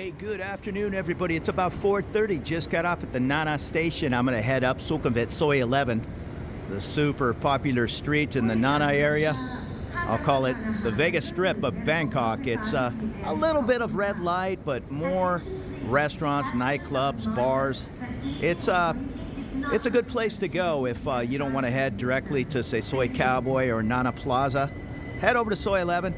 Hey, good afternoon, everybody. It's about 4:30. Just got off at the Nana station. I'm going to head up Sukhumvit, Soi 11, the super popular street in the Nana area. I'll call it the Vegas Strip of Bangkok. It's a little bit of red light, but more restaurants, nightclubs, bars. It's a good place to go if you don't want to head directly to, say, Soi Cowboy or Nana Plaza. Head over to Soi 11.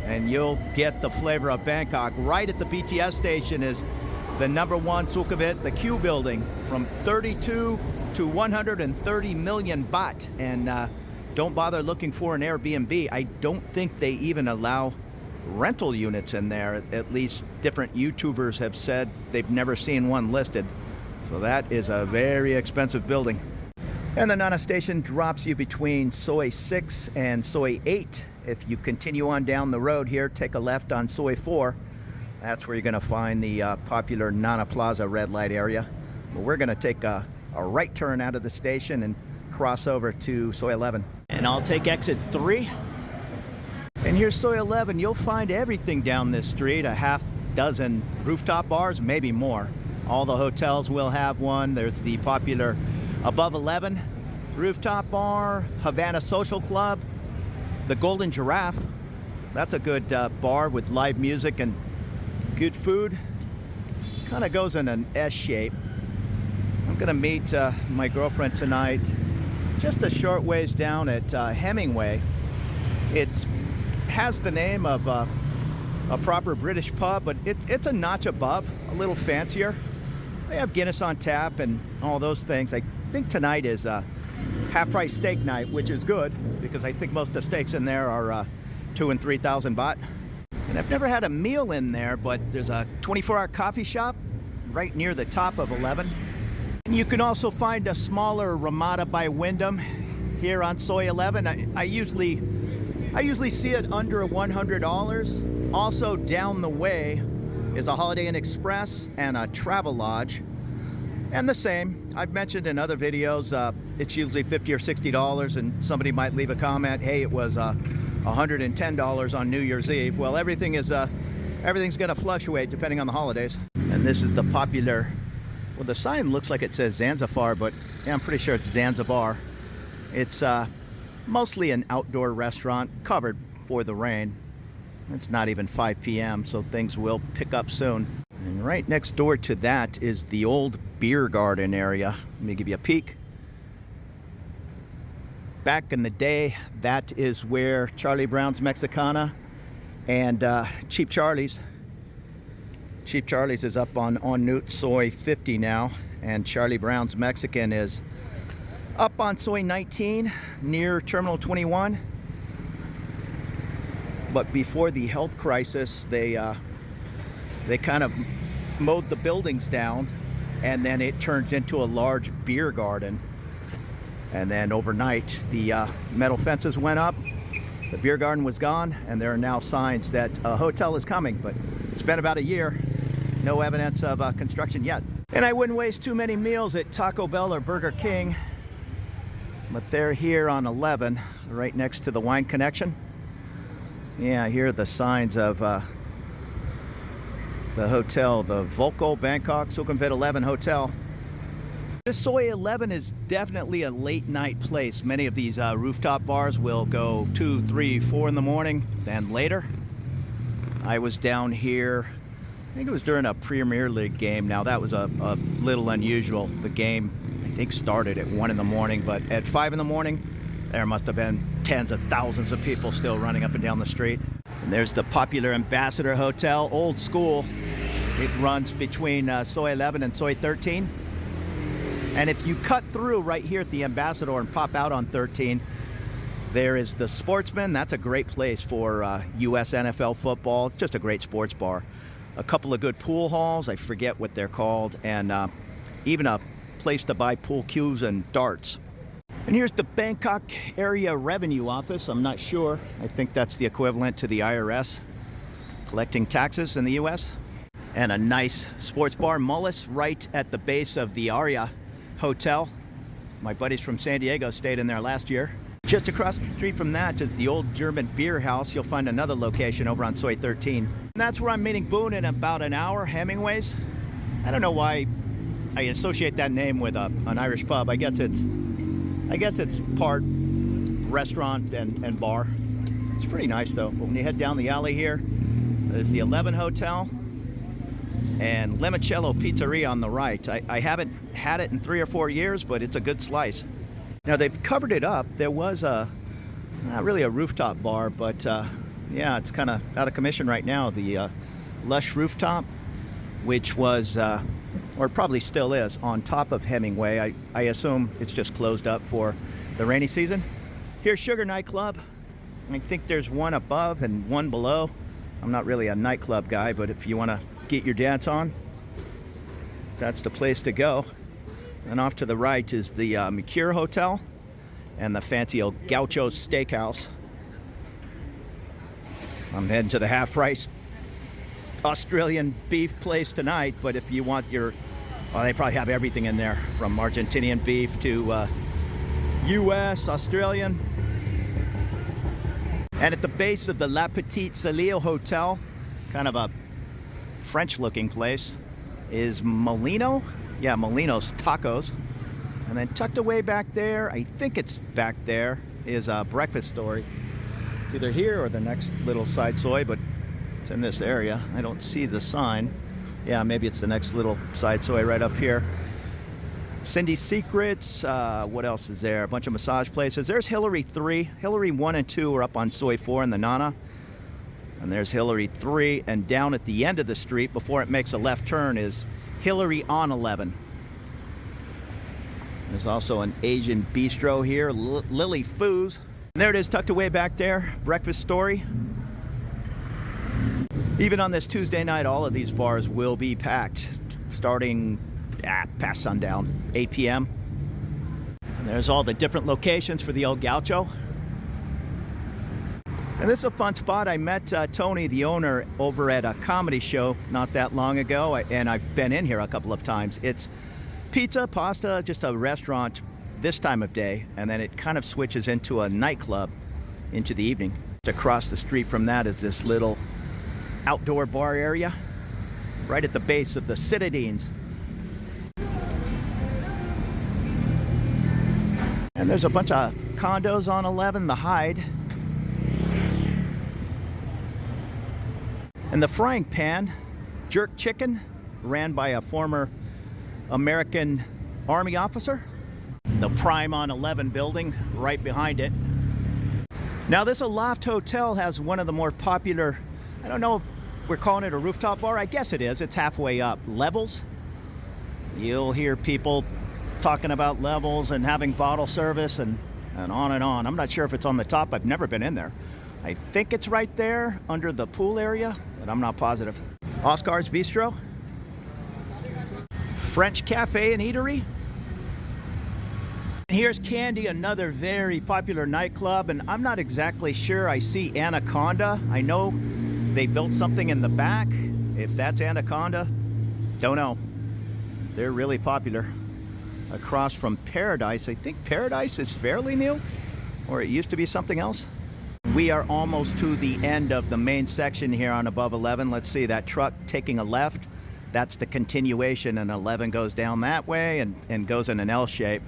And you'll get the flavor of Bangkok. Right at the BTS station is the #1 Sukhumvit, the Q building, from 32 to 130 million baht. And don't bother looking for an Airbnb. I don't think they even allow rental units in there. At least different YouTubers have said they've never seen one listed. So that is a very expensive building. And the Nana station drops you between Soi 6 and Soi 8. If you continue on down the road here, take a left on Soi 4. That's where you're going to find the popular Nana Plaza red light area. But we're going to take a right turn out of the station and cross over to Soi 11. And I'll take exit 3. And here's Soi 11. You'll find everything down this street. A half dozen rooftop bars, maybe more. All the hotels will have one. There's the popular Above 11 rooftop bar, Havana Social Club, the Golden Giraffe. That's a good bar with live music and good food. Kind of goes in an S shape. I'm gonna meet my girlfriend tonight just a short ways down at Hemingway. It has the name of a proper British pub, but it's a notch above, a little fancier. They have Guinness on tap and all those things. I think tonight is half-price steak night, which is good because I think most of the steaks in there are 2,000 and 3,000 baht. And I've never had a meal in there, but there's a 24-hour coffee shop right near the top of 11. And you can also find a smaller Ramada by Wyndham here on Soi 11. I usually see it under $100. Also down the way is a Holiday Inn Express and a Travel Lodge. And the same, I've mentioned in other videos, it's usually $50 or $60, and somebody might leave a comment, hey, it was $110 on New Year's Eve. Well, everything's gonna fluctuate depending on the holidays. And this is the popular, well, the sign looks like it says Zanzibar, but yeah, I'm pretty sure it's Zanzibar. It's mostly an outdoor restaurant covered for the rain. It's not even 5 p.m., so things will pick up soon. And right next door to that is the old beer garden area. Let me give you a peek. Back in the day, that is where Charlie Brown's Mexicana and Cheap Charlie's is up on Newt Soi 50 now, and Charlie Brown's Mexican is up on Soi 19 near Terminal 21. But before the health crisis, they kind of mowed the buildings down, and then it turned into a large beer garden. And then overnight, the metal fences went up, the beer garden was gone, and there are now signs that a hotel is coming. But it's been about a year, no evidence of construction yet. And I wouldn't waste too many meals at Taco Bell or Burger King, but they're here on 11, right next to the Wine Connection. Yeah, here are the signs of the hotel, the Volco Bangkok Sukhumvit 11 Hotel. This Soi 11 is definitely a late night place. Many of these rooftop bars will go 2, 3, 4 in the morning, then later. I was down here, I think it was during a Premier League game. Now that was a little unusual. The game, I think, started at 1 in the morning, but at 5 in the morning, there must have been tens of thousands of people still running up and down the street. And there's the popular Ambassador Hotel, old school. It runs between Soi 11 and Soi 13. And if you cut through right here at the Ambassador and pop out on 13, there is the Sportsman. That's a great place for US NFL football. It's just a great sports bar. A couple of good pool halls, I forget what they're called, and even a place to buy pool cues and darts. And here's the Bangkok Area Revenue Office. I'm not sure. I think that's the equivalent to the IRS collecting taxes in the US. And a nice sports bar, Mullis, right at the base of the Aria Hotel. My buddies from San Diego stayed in there last year. Just across the street from that is the old German beer house. You'll find another location over on Soi 13. And that's where I'm meeting Boone in about an hour, Hemingway's. I don't know why I associate that name with an Irish pub. I guess it's part restaurant and bar. It's pretty nice though. But when you head down the alley here, there's the 11 Hotel and Limoncello Pizzeria on the right. I haven't had it in 3 or 4 years, but it's a good slice. Now they've covered it up. There was not really a rooftop bar, but yeah, it's kind of out of commission right now. The Lush Rooftop, which was, or probably still is, on top of Hemingway. I assume it's just closed up for the rainy season. Here's Sugar Nightclub. I think there's one above and one below. I'm not really a nightclub guy, but if you want to get your dance on, that's the place to go. And off to the right is the Mercure Hotel and the fancy old Gaucho Steakhouse. I'm heading to the half-price Australian beef place tonight, but if you want your, well, they probably have everything in there, from Argentinian beef to US, Australian. And at the base of the La Petite Salio Hotel, kind of a French-looking place, is Molino. Yeah, Molino's Tacos. And then tucked away back there, I think it's back there, is a breakfast story. It's either here or the next little side soy, but it's in this area. I don't see the sign. Yeah, maybe it's the next little side soy right up here. Cindy's Secrets. What else is there? A bunch of massage places. There's Hillary 3. Hillary 1 and 2 are up on Soy 4 in the Nana. And there's Hillary 3. And down at the end of the street, before it makes a left turn, is Hillary on 11. There's also an Asian bistro here, Lily Foo's. And there it is, tucked away back there, Breakfast Story. Even on this Tuesday night, all of these bars will be packed, starting past sundown, 8 p.m. And there's all the different locations for the old Gaucho. And this is a fun spot. I met Tony, the owner, over at a comedy show not that long ago, and I've been in here a couple of times. It's pizza, pasta, just a restaurant this time of day, and then it kind of switches into a nightclub into the evening. Across the street from that is this little outdoor bar area right at the base of the Citadines. And there's a bunch of condos on 11, the Hyde. And the Frying Pan, Jerk Chicken, ran by a former American Army officer. The Prime on 11 building right behind it. Now this Aloft Hotel has one of the more popular, I don't know if we're calling it a rooftop bar. I guess it is. It's halfway up. Levels. You'll hear people talking about Levels and having bottle service and on and on. I'm not sure if it's on the top. I've never been in there. I think it's right there under the pool area, but I'm not positive. Oscar's Bistro. French Cafe and Eatery. Here's Candy, another very popular nightclub, and I'm not exactly sure. I see Anaconda. I know they built something in the back. If that's Anaconda, don't know. They're really popular. Across from Paradise. I think Paradise is fairly new, or it used to be something else. We are almost to the end of the main section here on above 11. Let's see, that truck taking a left, that's the continuation, and 11 goes down that way and goes in an L shape.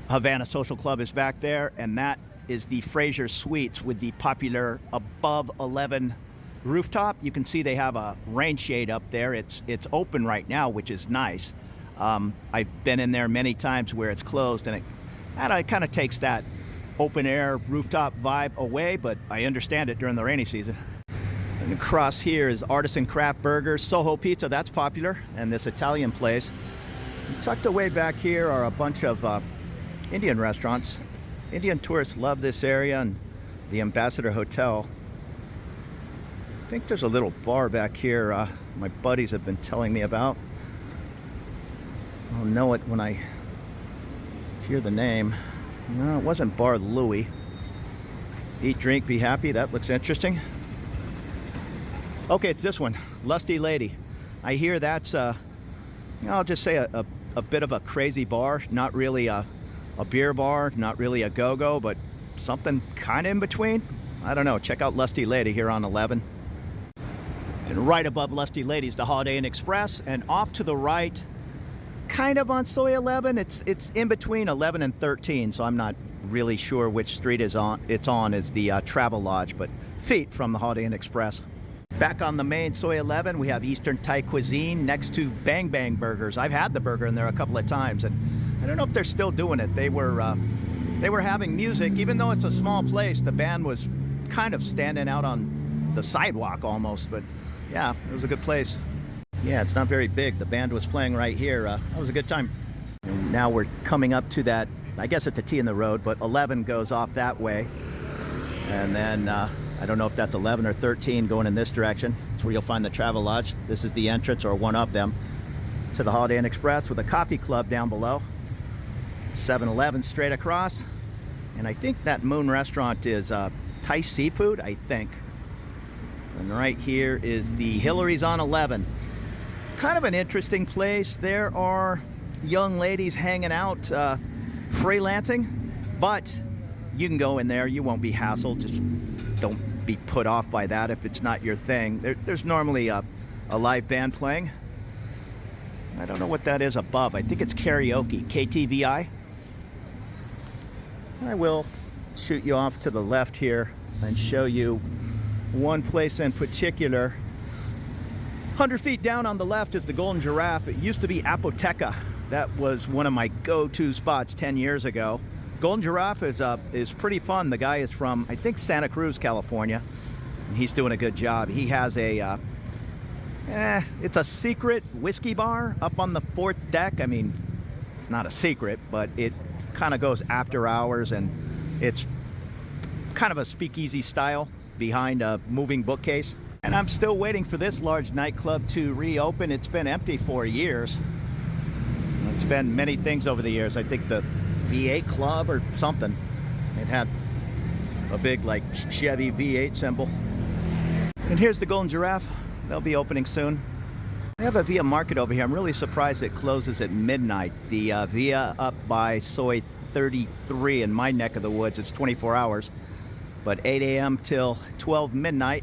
Havana Social Club is back there, and that is the Fraser Suites with the popular above 11 rooftop. You can see they have a rain shade up there. It's open right now, which is nice. I've been in there many times where it's closed, and it kind of takes that open air rooftop vibe away, but I understand it during the rainy season. And across here is Artisan Craft Burgers, Soho Pizza, that's popular, and this Italian place. And tucked away back here are a bunch of Indian restaurants. Indian tourists love this area, and the Ambassador Hotel. I think there's a little bar back here my buddies have been telling me about. I'll know it when I hear the name. No, it wasn't Bar Louie. Eat, drink, be happy. That looks interesting. Okay, it's this one, Lusty Lady. I hear that's, I'll just say a bit of a crazy bar. Not really a beer bar, not really a go-go, but something kind of in between. I don't know. Check out Lusty Lady here on 11. And right above Lusty Ladies, the Holiday Inn Express, and off to the right, kind of on Soy 11. It's in between 11 and 13, so I'm not really sure which street it's on is the Travel Lodge, but feet from the Holiday Inn Express. Back on the main Soy 11, we have Eastern Thai cuisine next to Bang Bang Burgers. I've had the burger in there a couple of times, and I don't know if they're still doing it. They were having music, even though it's a small place. The band was kind of standing out on the sidewalk almost, but yeah, it was a good place. Yeah, it's not very big. The band was playing right here. That was a good time. And now we're coming up to that, I guess it's a T in the road, but 11 goes off that way. And then I don't know if that's 11 or 13 going in this direction. It's where you'll find the Travel Lodge. This is the entrance, or one of them, to the Holiday Inn Express with a coffee club down below. 7-Eleven straight across. And I think that Moon restaurant is Thai seafood, I think. And right here is the Hillary's on 11. Kind of an interesting place. There are young ladies hanging out, freelancing, but you can go in there. You won't be hassled. Just don't be put off by that if it's not your thing. There's normally a live band playing. I don't know what that is above. I think it's karaoke, KTVI. I will shoot you off to the left here and show you one place in particular. 100 feet down on the left is the Golden Giraffe. It used to be Apoteca. That was one of my go-to spots 10 years ago. Golden Giraffe is pretty fun. The guy is from, I think, Santa Cruz, California, and he's doing a good job. He has a it's a secret whiskey bar up on the 4th deck. I mean, it's not a secret, but it kind of goes after hours, and it's kind of a speakeasy style behind a moving bookcase. And I'm still waiting for this large nightclub to reopen. It's been empty for years. It's been many things over the years. I think the V8 Club or something. It had a big like Chevy V8 symbol. And here's the Golden Giraffe. They'll be opening soon. We have a Via Market over here. I'm really surprised it closes at midnight. The Via up by Soy 33 in my neck of the woods, it's 24 hours. But 8 a.m. till 12 midnight.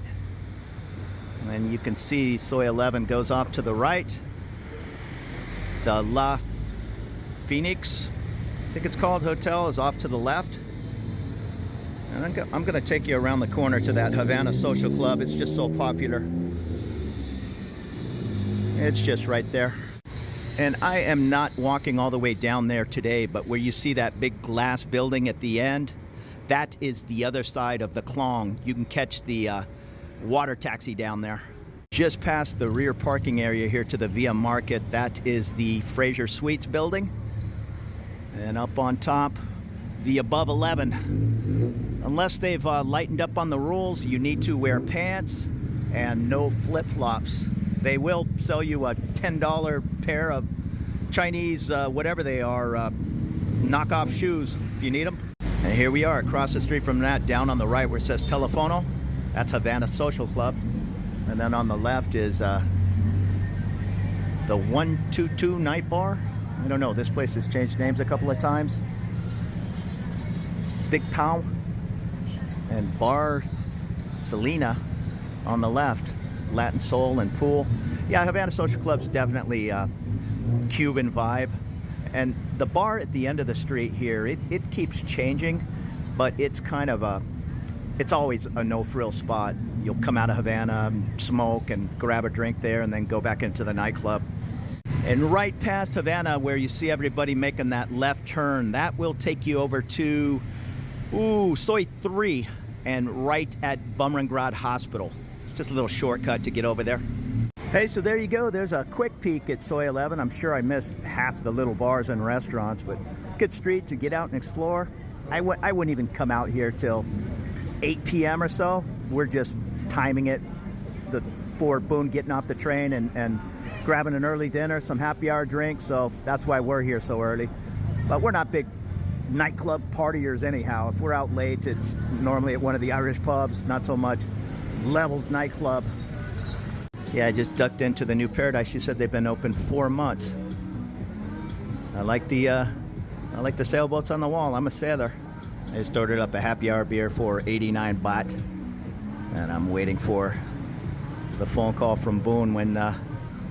And you can see Soy 11 goes off to the right. The La Phoenix, I think it's called, hotel is off to the left. And I'm going to take you around the corner to that Havana Social Club. It's just so popular. It's just right there. And I am not walking all the way down there today, but where you see that big glass building at the end, that is the other side of the Klong. You can catch the water taxi down there. Just past the rear parking area here to the Via Market, that is the Fraser Suites building. And up on top, the above 11. Unless they've lightened up on the rules, you need to wear pants and no flip-flops. They will sell you a $10 pair of Chinese, whatever they are, knockoff shoes if you need them. And here we are across the street from that, down on the right where it says Telefono. That's Havana Social Club. And then on the left is the 122 Night Bar. I don't know, this place has changed names a couple of times. Big Pow and Bar Selena on the left. Latin Soul and Pool. Yeah, Havana Social Club's definitely Cuban vibe. And the bar at the end of the street here, it keeps changing, but it's kind of it's always a no-frill spot. You'll come out of Havana, smoke, and grab a drink there, and then go back into the nightclub. And right past Havana, where you see everybody making that left turn, that will take you over to, Soy 3, and right at Bumrungrad Hospital. It's just a little shortcut to get over there. Hey, so there you go. There's a quick peek at Soy 11. I'm sure I missed half the little bars and restaurants, but good street to get out and explore. I wouldn't even come out here till 8 p.m. or so. We're just timing it for Boone getting off the train and grabbing an early dinner, some happy hour drinks, so that's why we're here so early. But we're not big nightclub partiers anyhow. If we're out late, it's normally at one of the Irish pubs, not so much Levels nightclub. Yeah, I just ducked into the new Paradise. She said they've been open 4 months. I like the sailboats on the wall. I'm a sailor. I just ordered up a happy hour beer for 89 baht, and I'm waiting for the phone call from Boone when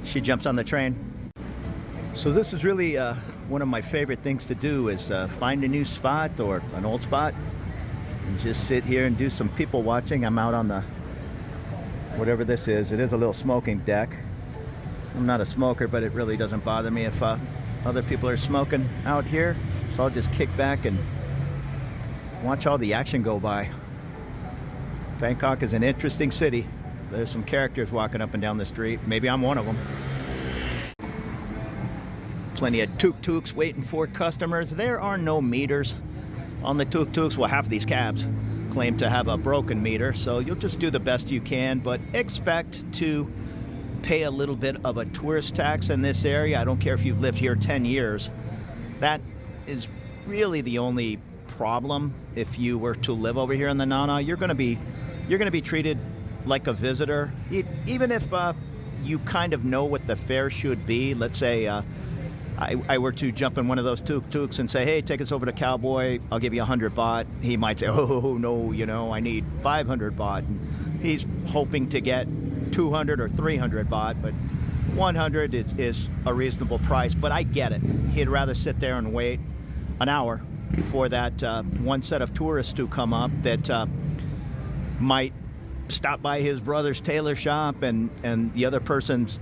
she jumps on the train. So this is really one of my favorite things to do is find a new spot or an old spot and just sit here and do some people watching. I'm out on the, whatever this is. It is a little smoking deck. I'm not a smoker, but it really doesn't bother me if other people are smoking out here. So I'll just kick back and watch all the action go by. Bangkok is an interesting city. There's some characters walking up and down the street. Maybe I'm one of them. Plenty of tuk-tuks waiting for customers. There are no meters on the tuk-tuks. Well, half of these cabs claim to have a broken meter, so you'll just do the best you can, but expect to pay a little bit of a tourist tax in this area. I don't care if you've lived here 10 years. That is really the only problem. If you were to live over here in the Nana, you're going to be treated like a visitor, even if you kind of know what the fare should be. Let's say I were to jump in one of those tuk-tuks and say, hey, take us over to Cowboy, I'll give you 100 baht. He might say, oh no, you know, I need 500 baht. And he's hoping to get 200 or 300 baht, but 100 is a reasonable price. But I get it. He'd rather sit there and wait an hour for that one set of tourists to come up that might stop by his brother's tailor shop and the other person's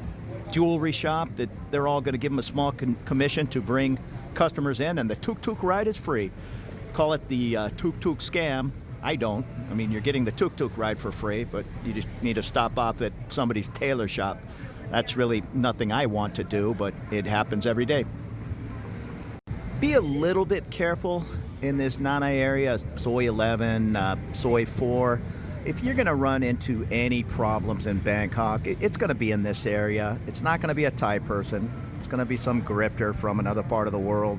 jewelry shop, that they're all going to give him a small commission to bring customers in, and the tuk-tuk ride is free. Call it the tuk-tuk scam. I don't. I mean, you're getting the tuk-tuk ride for free, but you just need to stop off at somebody's tailor shop. That's really nothing I want to do, but it happens every day. Be a little bit careful in this Nana area, Soi 11, Soi 4. If you're going to run into any problems in Bangkok, it's going to be in this area. It's not going to be a Thai person. It's going to be some grifter from another part of the world.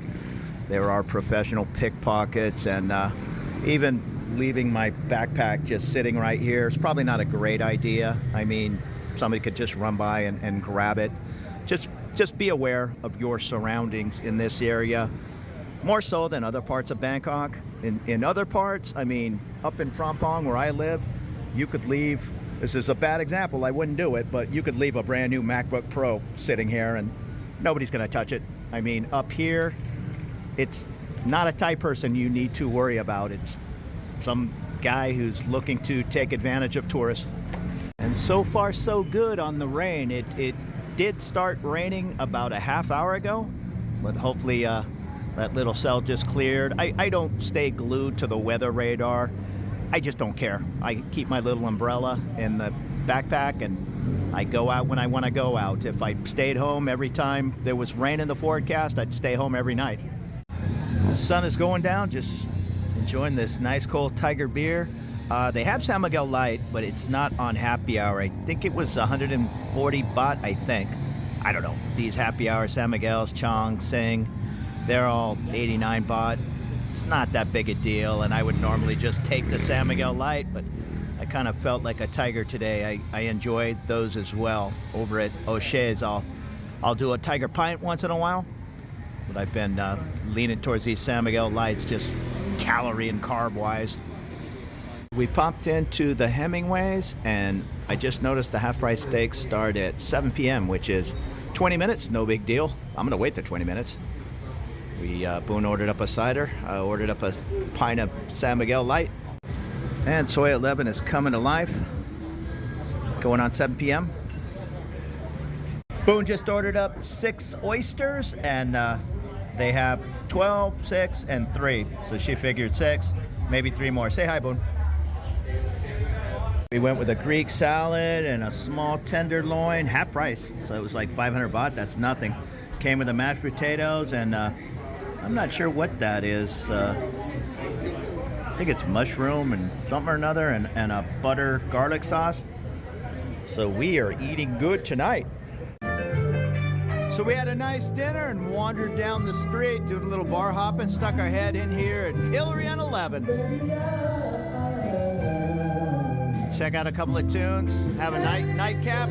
There are professional pickpockets, and even leaving my backpack just sitting right here is probably not a great idea. I mean, somebody could just run by and grab it. Just be aware of your surroundings in this area, more so than other parts of Bangkok. In other parts, I mean, up in Phrom Phong where I live, you could leave, this is a bad example, I wouldn't do it, but you could leave a brand new MacBook Pro sitting here and nobody's gonna touch it. I mean, up here, it's not a Thai person you need to worry about. It's some guy who's looking to take advantage of tourists. And so far so good on the rain. It did start raining about a half hour ago, but hopefully that little cell just cleared. I don't stay glued to the weather radar. I just don't care. I keep my little umbrella in the backpack and I go out when I want to go out. If I stayed home every time there was rain in the forecast, I'd stay home every night. The sun is going down, just enjoying this nice cold Tiger beer. They have San Miguel Light, but it's not on happy hour. I think it was 140 baht, I think. I don't know. These happy hour San Miguel's, Chong, Sing, they're all 89 baht. It's not that big a deal, and I would normally just take the San Miguel Light, but I kind of felt like a tiger today. I enjoyed those as well. Over at O'Shea's, I'll do a Tiger Pint once in a while, but I've been leaning towards these San Miguel Lights, just calorie and carb wise. We popped into the Hemingways, and I just noticed the half-price steaks start at 7 p.m., which is 20 minutes, no big deal. I'm gonna wait the 20 minutes. Boone ordered up a cider. I ordered up a pint of San Miguel Light. And Soi 11 is coming to life. Going on 7 p.m. Boone just ordered up 6 oysters, and they have 12, 6, and 3. So she figured 6, maybe 3 more. Say hi, Boone. We went with a Greek salad and a small tenderloin, half price. So it was like 500 baht, that's nothing. Came with the mashed potatoes, and I'm not sure what that is. I think it's mushroom and something or another, and a butter garlic sauce. So we are eating good tonight. So we had a nice dinner and wandered down the street, doing a little bar hopping, stuck our head in here at Hillary on 11. Check out a couple of tunes, have a nightcap.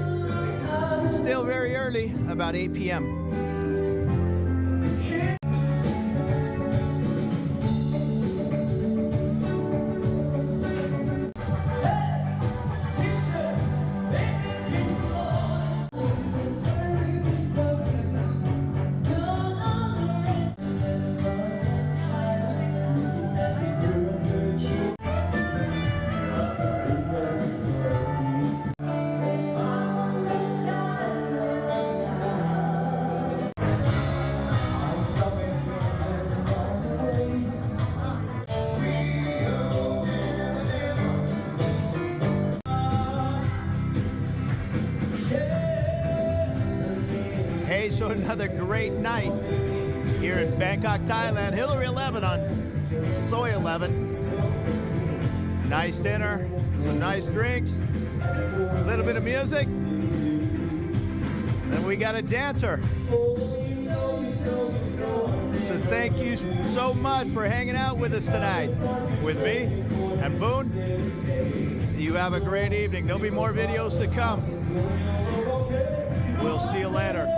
Still very early, about 8 p.m. Hey, so another great night here in Bangkok, Thailand. Hillary 11 on Soy 11. Nice dinner, some nice drinks, a little bit of music, and we got a dancer. So thank you so much for hanging out with us tonight, with me and Boone. You have a great evening. There'll be more videos to come. We'll see you later.